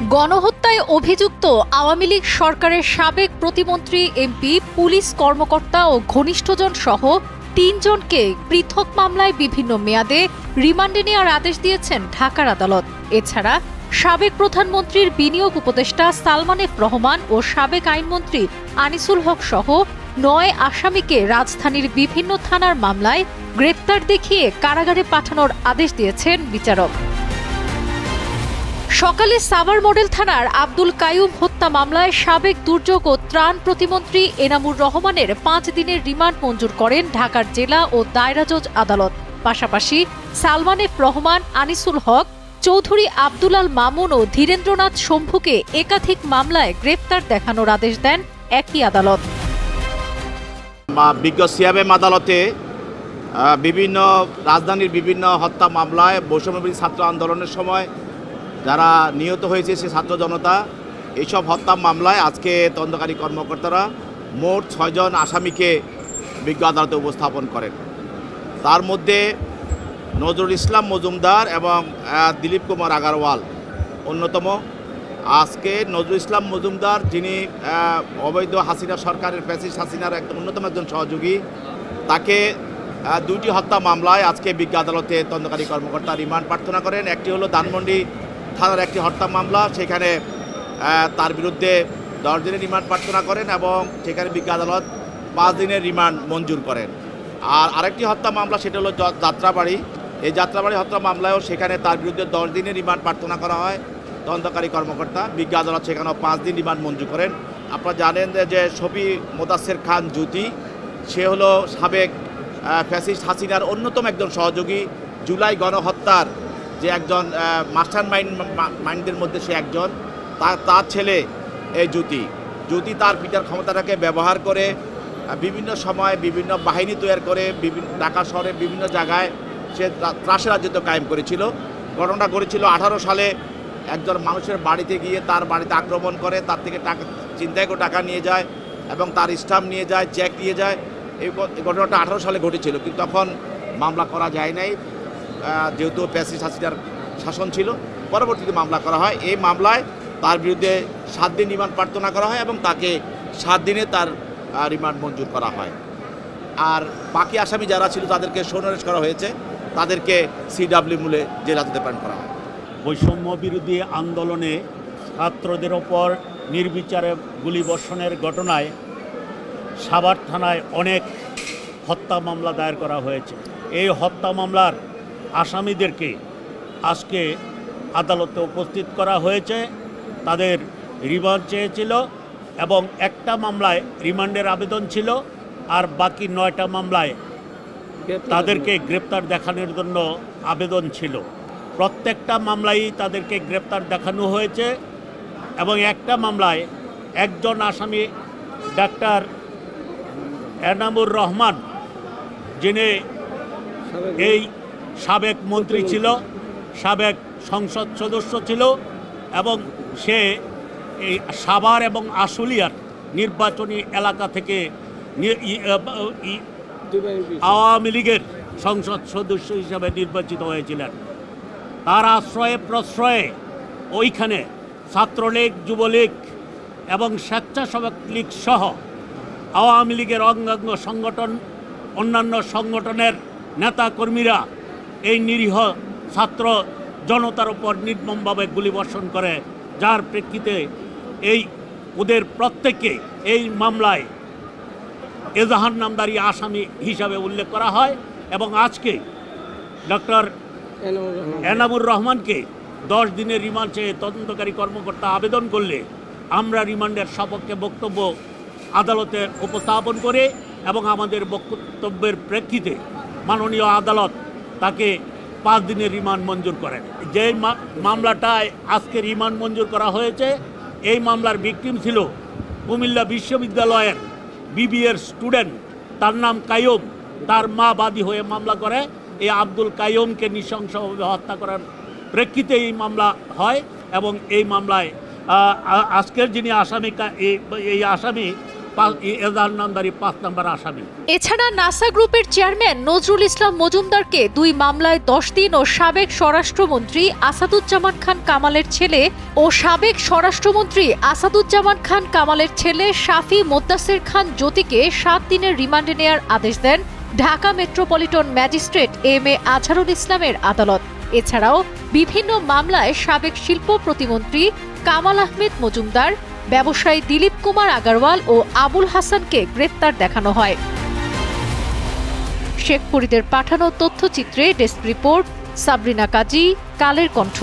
গণহত্যায় অভিযুক্ত আওয়ামী লীগ সরকারের সাবেক প্রতিমন্ত্রী, এমপি, পুলিশ কর্মকর্তা ও ঘনিষ্ঠজন সহ ৩ জনকে পৃথক মামলায় বিভিন্ন মেয়াদে রিমান্ডে নেওয়ার আদেশ দিয়েছেন ঢাকার আদালত। এছাড়া সাবেক প্রধানমন্ত্রীর বিনিয়োগ উপদেষ্টা সালমান এফ রহমান ও সাবেক আইনমন্ত্রী আনিসুল হক সহ ৯ আসামিকে রাজধানীর বিভিন্ন থানার মামলায় গ্রেপ্তার দেখিয়ে কারাগারে পাঠানোর আদেশ দিয়েছেন বিচারক। সকালে সাভার মডেল থানার আব্দুল কাইয়ুম হত্যা মামলায় সাবেক দুর্যোগ ও ত্রাণ প্রতিমন্ত্রী এনামুর রহমানের ৫ দিনের রিমান্ড মঞ্জুর করেন ঢাকার জেলা ও দায়রা জজ আদালত। পাশাপাশি সালমান এফ রহমান, আনিসুল হক, চৌধুরী আব্দুল আল মামুন ও ধীরেন্দ্রনাথ শম্ভুকে একাধিক মামলায় গ্রেপ্তার দেখানোর আদেশ দেন একই আদালত। বিজ্ঞ সিয়াবেম আদালতে রাজধানীর বিভিন্ন হত্যা মামলায় বৈষম্যবিরোধী ছাত্র আন্দোলনের সময় যারা নিহত হয়েছে সে ছাত্র জনতা, এইসব হত্যা মামলায় আজকে তদন্তকারী কর্মকর্তারা মোট ৬ জন আসামিকে বিজ্ঞ আদালতে উপস্থাপন করেন। তার মধ্যে নজরুল ইসলাম মজুমদার এবং দিলীপ কুমার আগারওয়াল অন্যতম। আজকে নজরুল ইসলাম মজুমদার, যিনি অবৈধ হাসিনা সরকারের ফ্যাসিস্ট হাসিনার অন্যতম একজন সহযোগী, তাকে 2টি হত্যা মামলায় আজকে বিজ্ঞ আদালতে তদন্তকারী কর্মকর্তা রিমান্ড প্রার্থনা করেন। একটি হলো ধানমন্ডি থানার একটি হত্যা মামলা, সেখানে তার বিরুদ্ধে 10 দিনের রিমান্ড প্রার্থনা করেন এবং সেখানে বিজ্ঞ আদালত 5 দিনের রিমান্ড মঞ্জুর করেন। আর আরেকটি হত্যা মামলা, সেটা হলো যাত্রাবাড়ি। এই যাত্রাবাড়ি হত্যা মামলায়ও সেখানে তার বিরুদ্ধে 10 দিনের রিমান্ড প্রার্থনা করা হয় তদন্তকারী কর্মকর্তা। বিজ্ঞ আদালত সেখানেও 5 দিন রিমান্ড মঞ্জুর করেন। আপনারা জানেন যে শফি মোদাসের খান জ্যোতি, সে হলো সাবেক ফ্যাসিস্ট হাসিনার অন্যতম একজন সহযোগী। জুলাই গণহত্যার যে একজন মাস্টার মাইন্ডের মধ্যে সে একজন। তার ছেলে এই জ্যোতি তার পিতার ক্ষমতাটাকে ব্যবহার করে বিভিন্ন সময় বিভিন্ন বাহিনী তৈরি করে ঢাকা শহরের বিভিন্ন জায়গায় সে ত্রাসের রাজত্ব কায়েম করেছিল। ঘটনাটা ঘটেছিল 18 সালে। একজন মানুষের বাড়িতে গিয়ে তার বাড়িতে আক্রমণ করে, তার থেকে টাকা চিন্তায় করে টাকা নিয়ে যায় এবং তার স্টাম্প নিয়ে যায়, চেক নিয়ে যায়। এই ঘটনাটা 18 সালে ঘটেছিল, কিন্তু তখন মামলা করা যায় নাই যেহেতু ফ্যাসিস্ট হাসিনার শাসন ছিল। পরবর্তীতে মামলা করা হয়। এই মামলায় তার বিরুদ্ধে 7 দিন রিমান্ড প্রার্থনা করা হয় এবং তাকে 7 দিনে তার রিমান্ড মঞ্জুর করা হয়। আর বাকি আসামি যারা ছিল তাদেরকে সনোরেশ করা হয়েছে, তাদেরকে CW মূলে জেল হাজতে প্রেরণ করা হয়। বৈষম্য বিরোধী আন্দোলনে ছাত্রদের ওপর নির্বিচারে গুলিবর্ষণের ঘটনায় সাভার থানায় অনেক হত্যা মামলা দায়ের করা হয়েছে। এই হত্যা মামলার আসামিদেরকে আজকে আদালতে উপস্থিত করা হয়েছে। তাদের রিমান্ড চেয়েছিল এবং একটা মামলায় রিমান্ডের আবেদন ছিল, আর বাকি 9টা মামলায় তাদেরকে গ্রেপ্তার দেখানোর জন্য আবেদন ছিল। প্রত্যেকটা মামলায় তাদেরকে গ্রেপ্তার দেখানো হয়েছে এবং একটা মামলায় একজন আসামি ডাক্তার এনামুর রহমান, যিনি এই সাবেক মন্ত্রী ছিল, সাবেক সংসদ সদস্য ছিল এবং সে এই সাভার এবং আশুলিয়ার নির্বাচনী এলাকা থেকে আওয়ামী লীগের সংসদ সদস্য হিসাবে নির্বাচিত হয়েছিলেন। তার আশ্রয়ে প্রশ্রয়ে ওইখানে ছাত্রলীগ, যুবলীগ এবং স্বেচ্ছাসেবক লীগ সহ আওয়ামী লীগের অঙ্গাঙ্গ সংগঠন, অন্যান্য সংগঠনের নেতাকর্মীরা এই নিরীহ ছাত্র জনতার উপর নির্মমভাবে গুলিবর্ষণ করে, যার প্রেক্ষিতে ওদের প্রত্যেককে এই মামলায় এজাহার নামদারি আসামি হিসাবে উল্লেখ করা হয় এবং আজকে ডক্টর এনামুর রহমানকে 10 দিনের রিমান্ড চেয়ে তদন্তকারী কর্মকর্তা আবেদন করলে আমরা রিমান্ডের সপক্ষে বক্তব্য আদালতে উপস্থাপন করে এবং আমাদের বক্তব্যের প্রেক্ষিতে মাননীয় আদালত তাকে 5 দিনের রিমান্ড মঞ্জুর করেন। যে মামলাটায় আজকে রিমান্ড মঞ্জুর করা হয়েছে, এই মামলার ভিকটিম ছিল কুমিল্লা বিশ্ববিদ্যালয়ের BBA স্টুডেন্ট, তার নাম কাইয়ুম। তার মা বাদী হয়ে মামলা করে এই আব্দুল কাইয়ুমকে নৃশংসভাবে হত্যা করার প্রেক্ষিতে এই মামলা হয় এবং এই মামলায় আজকের যিনি আসামি, এই আসামি এজাহার নামদারি 5 নম্বর আসামি। এছাড়া নাসা গ্রুপের চেয়ারম্যান নজরুল ইসলাম মজুমদারকে 2 মামলায় 10 দিন ও সাবেক স্বরাষ্ট্রমন্ত্রী আসাদুজ্জামান খান কামালের ছেলে শাফি মোদ্দাসের খান জ্যোতিকে 7 দিনের রিমান্ডে নেয়ার আদেশ দেন Dhaka metropolitan magistrate M A. Azharul ইসলামের আদালত। এছাড়াও বিভিন্ন মামলায় সাবেক শিল্প প্রতিমন্ত্রী কামাল আহমেদ মজুমদার, ব্যবসায়ী দিলীপ কুমার আগারওয়াল ও আবুল হাসানকে গ্রেপ্তার দেখানো হয়। শেখ ফরিদের পাঠানো তথ্যচিত্রে ডেস্ক রিপোর্ট, সাবরিনা কাজী, কালের কণ্ঠ।